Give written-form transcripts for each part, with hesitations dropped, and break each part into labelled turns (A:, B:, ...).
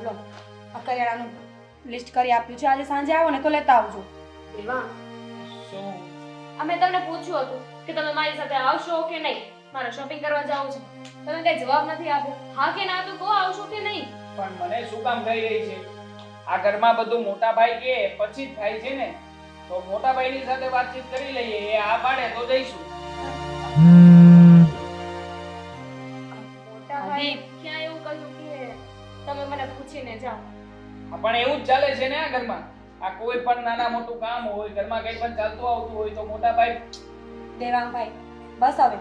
A: લો આ કરિયાણાનું લિસ્ટ કરી આપ્યું છે, આજે સાંજે આવો ને તો લેતા આવજો.
B: દેવા,
C: શું
B: અમે તમને પૂછ્યું હતું કે તમે મારી સાથે આવશો કે નહીં. મારે શોપિંગ કરવા જવું છે. તમે કઈ જવાબ નથી આપ્યો. હા કે ના તો કહો આવશો કે નહીં.
C: પણ મને શું કામ કહી રહી છે? આ ઘરમાં બધું મોટા ભાઈ કે પછી જ થાય છે ને, તો મોટા ભાઈની સાથે વાતચીત કરી લઈએ. એ આ પાડે તો જઈશું.
B: મોટા ભાઈ ક્યાં એવું કહ્યું કે તમે મને પૂછીને જાઓ.
C: પણ એવું જ ચાલે છે ને આ ઘરમાં. આ કોઈ પણ નાના મોટું કામ હોય, ઘરમાં કંઈ પણ ચાલતું આવતું હોય તો મોટા ભાઈ.
A: દેવાંગભાઈ બસ હવે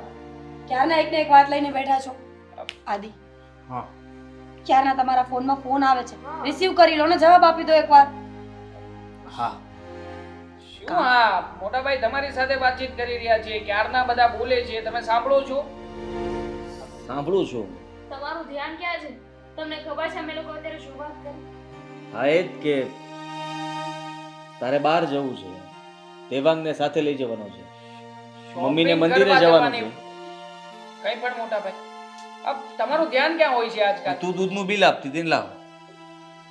A: ક્યારના એક ને એક વાત લઈને બેઠા છો. આદિ
D: હા
A: ક્યારના તમારા ફોનમાં ફોન આવે છે, રિસીવ કરી લો ને જવાબ આપી દો એકવાર.
D: હા
C: શું આ મોટા ભાઈ તમારી સાથે વાતચીત કરી રહ્યા છે, ક્યારના બધા બોલે છે, તમે સાંભળો છો?
D: સાંભળું છું.
B: તમારું ધ્યાન ક્યાં છે? તમને ખબર છે અમે લોકો અત્યારે શું વાત કરી?
D: હા એ જ કે તારે બહાર જવું છે, દેવાંગને સાથે લઈ જવાનો છે, મમ્મીને
C: Shopping
D: મંદિરે
C: કરવા
D: જવાનું
C: જવાની.
D: છે.
C: કંઈ પણ મોટા ભાઈ, અબ તમારું ધ્યાન ક્યાં હોય છે આજકાલ?
D: તું દૂધનું બિલ આપતી હતી ને લાવ.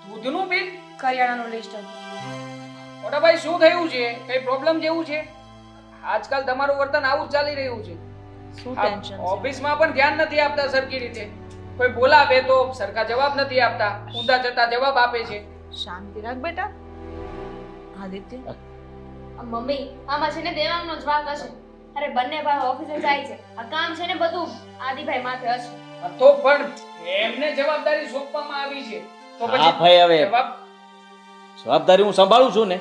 C: દૂધનું બિલ?
A: કરિયાણાનું લિસ્ટ હતું.
C: મોટા ભાઈ શું થયું છે? કઈ પ્રોબ્લેમ જેવું છે? આજકાલ તમારું વર્તન આવું જ ચાલી રહ્યું છે.
E: શું
C: આ
E: ટેન્શન છે?
C: ઓફિસમાં પણ ધ્યાન નથી આપતા સરખી રીતે. કોઈ બોલાવે તો સરખા જવાબ નથી આપતા, ઊંધા જતા જવાબ આપે છે.
E: શાંતિ રાખ બેટા. આદિત્ય
B: મમ્મી આમાં છે ને દેવાંગનો જ વાંક હશે. અરે બંને ભાઈ ઓફિસે જાય છે. આ કામ છે ને બધું આદિભાઈ માથે હશે.
C: તો પણ એમને જવાબદારી સોંપવામાં આવી છે, તો
D: હા ભાઈ, હવે
C: જવાબ
D: જવાબદારી હું સંભાળું છું ને.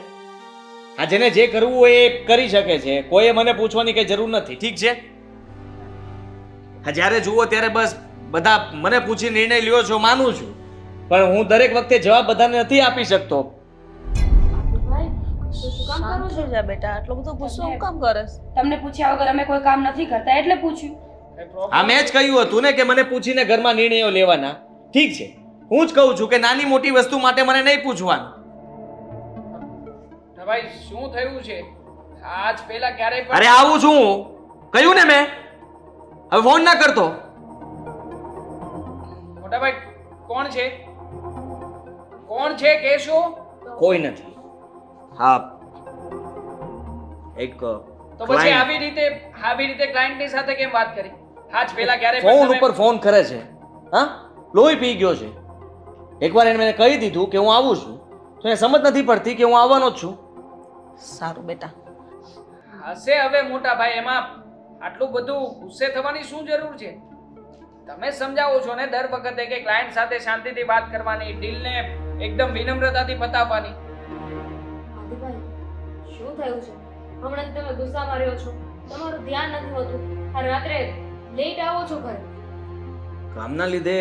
D: આ જેને જે કરવું હોય એ કરી શકે છે, કોઈએ મને પૂછવાની કઈ જરૂર નથી. ઠીક છે? હા જ્યારે જુઓ ત્યારે બસ બધા મને પૂછી નિર્ણય લ્યો છો, માનું છું, પણ હું દરેક વખતે જવાબ બધાને નથી આપી શકતો.
B: આદિભાઈ તો શું કામ
E: શાંત
B: કરો છો?
E: થઈ જા બેટા. આટલો બધો ગુસ્સો શું કામ કરસ?
A: તમને પૂછ્યા વગર અમે કોઈ કામ નથી કરતા એટલે પૂછ્યું.
C: કઈ problem?
D: હા મેં જ કહ્યું હતું ને કે મને પૂછીને ઘરમાં નિર્ણયો લેવાના. ઠીક છે, હું જ કહું છું કે નાની મોટી વસ્તુ માટે મને નહીં પૂછવાનું.
C: મોટા ભાઈ શું થયું છે? આજ પહેલા ક્યારેય પણ
D: અરે આવું છું હું. કહ્યું ને મેં. હવે ફોન ના કરતો.
C: મોટા ભાઈ કોણ છે? કોણ છે કહેશો?
D: કોઈ નથી. હા એક
C: તો પછી આવી રીતે ક્લાયન્ટની સાથે કેમ વાત કરી? આજ પહેલા ક્યારેય પણ
D: ફોન
C: તમે-
D: ઉપર ફોન કરે છે. હા લોહી પી ગયો છે. એકવાર એને મેં કહી દીધું કે હું આવું છું, તો એને સમજ નથી પડતી કે હું આવવાનો જ છું.
E: સારું બેટા.
C: હશે હવે મોટા ભાઈ, એમાં આટલું બધું ગુસ્સે થવાની શું જરૂર છે? તમે સમજાવો છો ને દર વખતે કે ક્લાયન્ટ સાથે શાંતિથી વાત કરવાની, ડીલને એકદમ વિનમ્રતાથી પતાવવાની.
B: આદિભાઈ શું થયું છે? હમણાં તમે ગુસ્સામાં રહ્યો છો. તમારું ધ્યાન નથી હોતું. આ રાત્રે લેટ આવો છો ઘરે.
D: કામના લીધે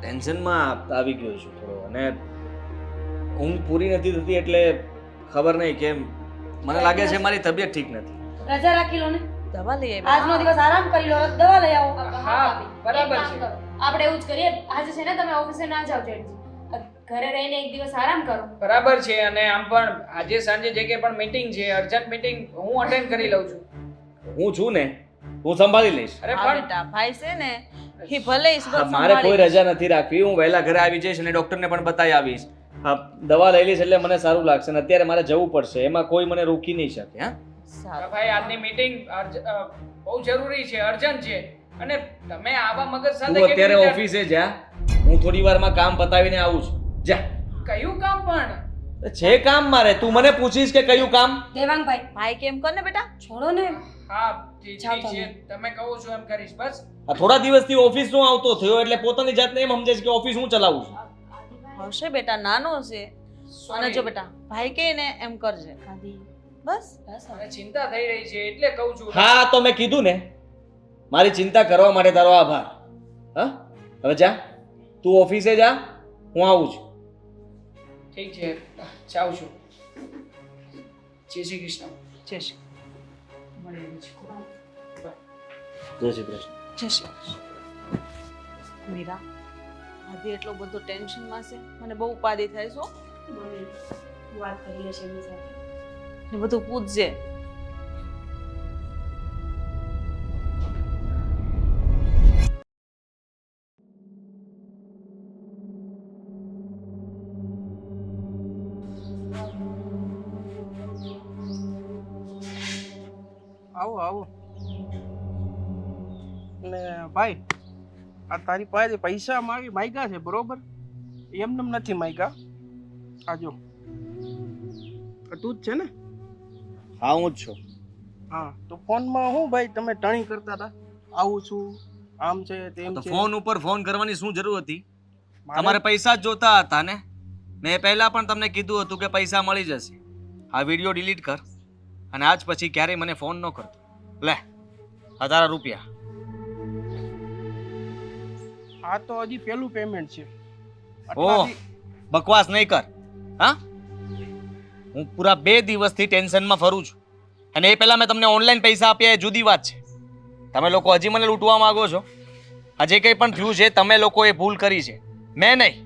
D: ટેન્શનમાં આવી ગયો છું થોડો, અને ઊંઘ પૂરી નથી થતી એટલે ખબર નહીં કેમ મને લાગે છે મારી તબિયત ઠીક નથી.
A: રજા રાખી લો ને,
E: દવા લઈ આવી.
A: આજનો દિવસ આરામ કરી લો, દવા લઈ આવો.
C: હા,
B: ભાભી,
C: બરાબર
B: એક કામ
C: છે.
B: કરો. આપણે એવું જ કરીએ. આજે છે ને તમે ઓફિસે ના જાઓ જેઠજી. ઘરે રહીને એક દિવસ આરામ કરો.
C: બરાબર છે. અને આમ પણ આજે સાંજે જે કે પણ મીટિંગ છે, અર્જન્ટ મીટિંગ, હું અટેન્ડ કરી લઉં છું.
D: હું છું ને, હું સંભાળી લઈશ.
C: અરે
E: હા
C: પણ
E: બેટા, ભાઈ છે ને એ ભલે ઈ
D: હા, મારે કોઈ રજા નથી રાખવી. હું વહેલા ઘરે આવી જઈશ અને ડોક્ટરને પણ બતાવી આવીશ. હા દવા લઈ લઈશ એટલે મને સારું લાગશે. અને અત્યારે મારે જવું પડશે, એમાં કોઈ મને રોકી નહીં શકે. હા
E: સારું.
C: ભાઈ આજની મીટિંગ બહુ જરૂરી છે, અર્જન્ટ છે. અને તમે આવા મગજ સાથે
D: તું
C: કેવી
D: અત્યારે
C: રીતે-
D: ઓફિસે જા, હું થોડી વારમાં કામ પતાવીને આવું છું. જા.
C: કયું કામ પણ?
D: છે કામ મારે. તું મને પૂછીશ કે કયું કામ?
A: દેવાંગભાઈ
E: ભાઈ કેમ કર ને બેટા.
A: છોડો ને.
C: હા જી,
A: જાઓ
C: ઠીક છે. તમે કહો છો એમ કરીશ. બસ
D: આ થોડા દિવસથી ઓફિસ નો આવતો થયો એટલે પોતાની જાતને એમ સમજે છે કે ઓફિસ હું ચલાવું છું.
B: આદિભાઈ
E: હશે બેટા, નાનો છે. અને જો બેટા ભાઈ કે ને એમ કરજે.
A: આદિ
E: બસ.
A: બસ હવે.
C: મને ચિંતા થઈ રહી છે એટલે કહું છું.
D: હા તો મેં કીધું ને, મારી ચિંતા કરવા માટે તારો આભાર. હા હવે જા, તું ઓફિસે જા, હું આવું છું.
C: ઠીક છે, જાઉં છું. જય શ્રી કૃષ્ણ.
E: જય શ્રી
C: મળીએ પછી.
D: જય શ્રી કૃષ્ણ.
E: જય શ્રી કૃષ્ણ. મીરા, આદિ એટલો બધો ટેન્શનમાં છે, મને બહુ ઉપાધિ થાય છે હો.
A: મમ્મી વાત કરી લેશે એમની સાથે.
E: ને બધું પૂછજે.
F: આવો આવો. ને ભાઈ આ તારી પાસે પૈસા માગ્યા છે બરોબર? એમને નથી માગ્યા. આ જો આ તું જ છે ને?
D: હા હું જ છું.
F: હા તો ફોનમાં હું ભાઈ તમે ટણી કરતા હતા, આવું છું આમ છે તેમ
D: તો
F: છે.
D: ફોન ઉપર ફોન કરવાની શું જરૂર હતી?
F: મારે-
D: તમારે પૈસા જ જોતા હતા ને? મેં પહેલા પણ તમને કીધું હતું કે પૈસા મળી જશે. આ વિડીયો ડિલીટ કર અને આજ પછી ક્યારેય મને ફોન ન કરતો. લે આ તારા રૂપિયા.
F: આ તો હજી પેલું પેમેન્ટ છે.
D: ઓહ
F: આટલાથી-
D: બકવાસ નહીં કર. હા હું પૂરા 2 દિવસથી ટેન્શનમાં ફરું છું અને એ પહેલા મેં તમને ઓનલાઈન પૈસા આપ્યા એ જુદી વાત છે. તમે લોકો હજી મને લૂંટવા માંગો છો. આ જે કંઈ પણ થયું છે તમે લોકોએ ભૂલ કરી છે, મેં નહીં.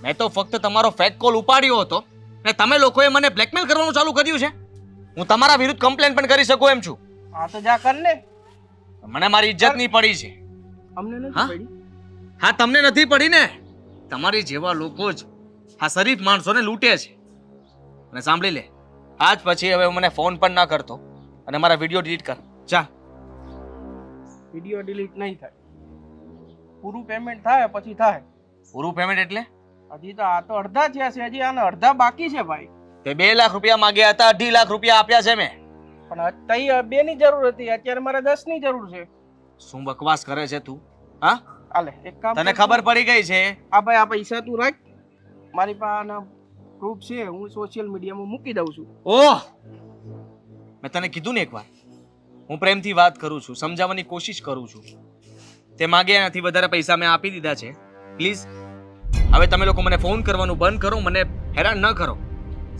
D: મેં તો ફક્ત તમારો ફેક કોલ ઉપાડ્યો હતો ને તમે લોકોએ મને બ્લેકમેલ કરવાનું ચાલુ કર્યું છે. હું તમારા વિરુદ્ધ કમ્પ્લેન પણ કરી શકું એમ છું.
F: આ તો જા કર ને.
D: મને મારી ઇજ્જતની પડી છે.
F: અમને નથી
D: હા?
F: પડી.
D: હા તમને નથી પડી ને? તમારી જેવા લોકો જ આ શરીફ માણસોને લૂંટે છે. અને સાંભળી લે, આજ પછી હવે મને ફોન પણ ના કરતો અને મારા વિડીયો ડિલીટ કર. જા.
F: વિડીયો ડિલીટ નહીં થાય. પૂરું પેમેન્ટ થાય પછી થાય.
D: પૂરું પેમેન્ટ એટલે?
F: હજી તો આ તો અડધા થયા છે, હજી આના અડધા બાકી છે ભાઈ.
D: તે 2 લાખ રૂપિયા માંગ્યા હતા, 2.5 લાખ રૂપિયા આપ્યા છે મેં.
F: પણ તઈ 2 ની જરૂર હતી, અત્યારે મારે 10 ની જરૂર છે.
D: શું બકવાસ કરે છે તું? હા
F: હાલે એક કામ
D: તને
F: કર
D: ખબર
F: તું.
D: પડી ગઈ છે?
F: આ ભાઈ આ પૈસા તું રાખ, મારી પાસે પ્રૂફ છે, હું સોશિયલ મીડિયામાં મૂકી દઉં છું.
D: ઓહ મેં તને કીધું ને એકવાર, હું પ્રેમથી વાત કરું છું, સમજાવવાની કોશિશ કરું છું. તે માંગ્યા નથી, વધારે પૈસા મેં આપી દીધા છે. પ્લીઝ હવે તમે લોકો મને ફોન કરવાનું બંધ કરો, મને હેરાન ન કરો.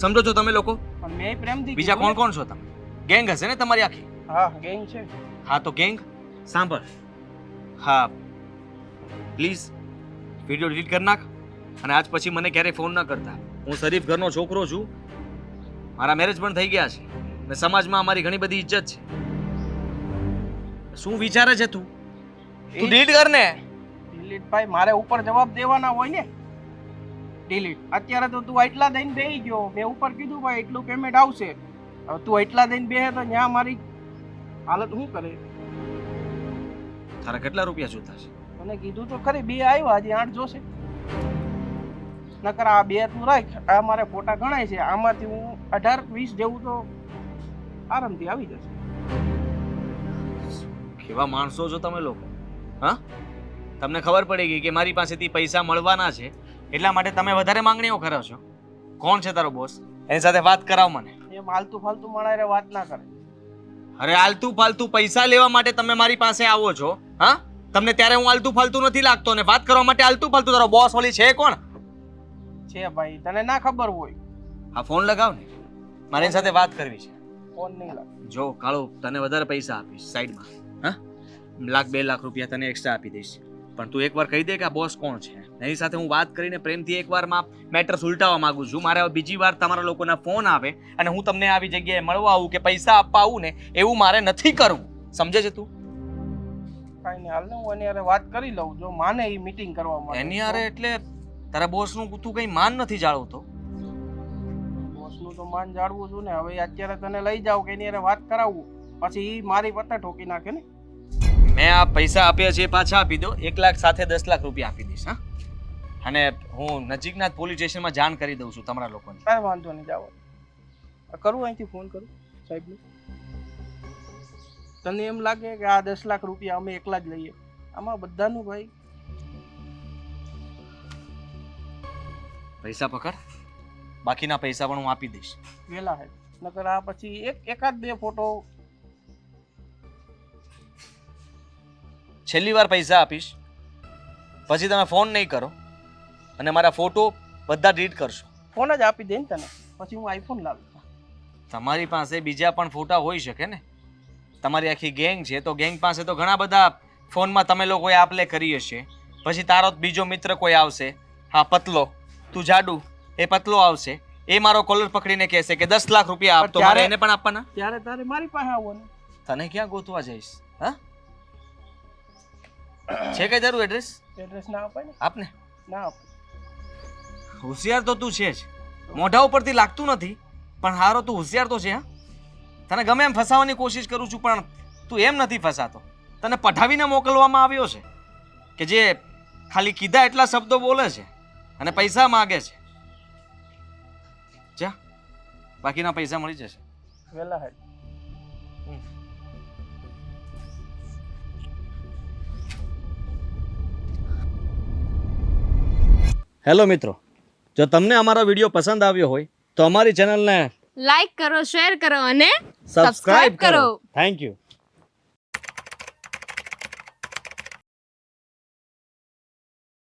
D: સમજો છો તમે લોકો?
F: પણ મેં પ્રેમથી
D: બીજા
F: કીધું
D: કોણ કોણ છો તમે? ગેંગ હશે ને તમારી આખી?
F: ને. હા ગેંગ છે.
D: હા તો ગેંગ સાંભળ. હા પ્લીઝ વિડીયો ડિલીટ કરી નાખ અને આજ પછી મને ક્યારેય ફોન ન કરતા. હું શરીફ ઘરનો છોકરો છું, મારા મેરેજ પણ થઈ ગયા છે અને સમાજમાં અમારી ઘણી બધી ઇજ્જત છે. શું વિચારે છે તું? તું ડિલીટ કર ને.
F: ડિલીટ ભાઈ મારે ઉપર જવાબ દેવાના હોય ને. ડિલીટ અત્યારે તો તું એટલા દઈને બેહી ગયો, મેં ઉપર કીધું ભાઈ એટલું પેમેન્ટ આવશે. હવે તું એટલા દઈને બેહે તો ત્યાં મારી હાલત શું કરે?
D: તારા કેટલા રૂપિયા જોતા છે?
F: મને કીધું તો ખરી 2 આવ્યા, હજી 8 જોશે. નકર આ 2 તું રાખ. આ મારે ફોટા ગણાય છે, આમાંથી હું 18-20 જેવું તો આરામથી આવી જશે.
D: કેવા માણસો છો તમે લોકો? હા તમને ખબર પડી ગઈ કે મારી પાસેથી પૈસા મળવાના છે એટલા માટે તમે વધારે માંગણીઓ કરો છો. કોણ છે તારો બોસ? એની સાથે વાત કરાવ મને.
F: એમ આલતુ ફાલતુ માણસ વાત ના કરે.
D: અરે આલતુ ફાલતુ પૈસા લેવા માટે તમે મારી પાસે આવો છો? હા તમને ત્યારે હું આલતુ ફાલતુ નથી લાગતો ને વાત કરવા માટે આલતુ ફાલતુ? તારો બોસ વળી છે કોણ?
F: છે ભાઈ, તને ના ખબર હોય.
D: હા ફોન લગાવ ને, મારે એની સાથે વાત કરવી છે.
F: ફોન નહીં લાગ.
D: જો કાળો તને વધારે પૈસા આપીશ સાઈડમાં. હા 1 લાખ 2 લાખ રૂપિયા તને એક્સ્ટ્રા આપી દઈશ, પણ તું એકવાર કહી દે કે આ બોસ કોણ છે. એની સાથે હું વાત કરીને પ્રેમથી એકવારમાં મેટર સુલટાવવા માંગુ છું. મારે હવે બીજી વાર તમારા લોકોના ફોન આવે અને હું તમને આવી જગ્યાએ મળવા આવું કે પૈસા આપવા આવું ને એવું મારે નથી કરવું. સમજે છે તું?
F: કાંઈ નહીં, હાલ ને હું એની હારે વાત કરી લઉં. જો માને એ મીટિંગ કરવા માટે.
D: એની હારે એટલે તારા બોસનું તું કઈ માન નથી જાળવતો?
F: બોસનું તો માન જાળવું છું ને. હવે અત્યારે તને લઈ જાવ કે એની હારે વાત કરાવવું, પછી ઈ મારી પત્તા ઠોકી નાખે ને.
D: મેં આ પૈસા આપ્યા છે એ પાછા આપી દો. 1 લાખ સાથે 10 લાખ રૂપિયા આપી દઈશ. હા અને હું નજીકના પોલીસ સ્ટેશનમાં જાણ કરી દઉં છું તમારા લોકોને.
F: કાંઈ વાંધો નહીં, જાવ. કરું અહીંથી ફોન કરું સાહેબને. તને એમ લાગે કે આ 10 લાખ રૂપિયા અમે એકલા જ લઈએ? આમાં બધાનું ભાઈ.
D: પૈસા પકડ, બાકીના પૈસા પણ હું આપી દઈશ.
F: વેલા હે. નકર આ પછી એકાદ 2 ફોટો.
D: છેલ્લી વાર પૈસા આપીશ, પછી તમે ફોન નહીં કરો અને મારા ફોટો બધા ડિલીટ કરશો.
F: ફોન જ આપી દે ને તને, પછી હું આઈફોન લાવું.
D: તમારી પાસે બીજા પણ ફોટા હોઈ શકે ને. તમારી આખી ગેંગ છે તો ગેંગ પાસે તો ઘણા બધા ફોનમાં તમે લોકોએ આપલે કરી હશે. પછી તારો બીજો મિત્ર કોઈ આવશે, હા પતલો, તું જાડુ, એ પતલો આવશે, એ મારો કોલર પકડીને કહેશે કે 10 લાખ રૂપિયા આપ, તો મારે એને પણ આપવાના.
F: ત્યારે તારે મારી પાસે આવવાનું.
D: તને ક્યાં ગોતવા જઈશ? હા છે કઈ તારું એડ્રેસ?
F: એડ્રેસ ના અપાય ને.
D: આપને.
F: ના આપે.
D: હોશિયાર તો તું છે જ, મોઢા ઉપરથી લાગતું નથી, પણ હારો તું હોશિયાર તો છે. હા તને ગમે એમ ફસાવાની કોશિશ કરું છું પણ તું એમ નથી ફસાતો. તને પઠાવીને મોકલવામાં આવ્યો છે કે જે ખાલી કીધા એટલા શબ્દો બોલે છે અને પૈસા માગે છે. જા, બાકીના પૈસા મળી જશે.
F: વેલા હેડ.
D: હેલો મિત્રો, જો તમને અમારો વિડીયો પસંદ આવ્યો હોય તો અમારી ચેનલને
B: લાઈક કરો, શેર કરો અને
D: સબસ્ક્રાઇબ કરો. Thank you.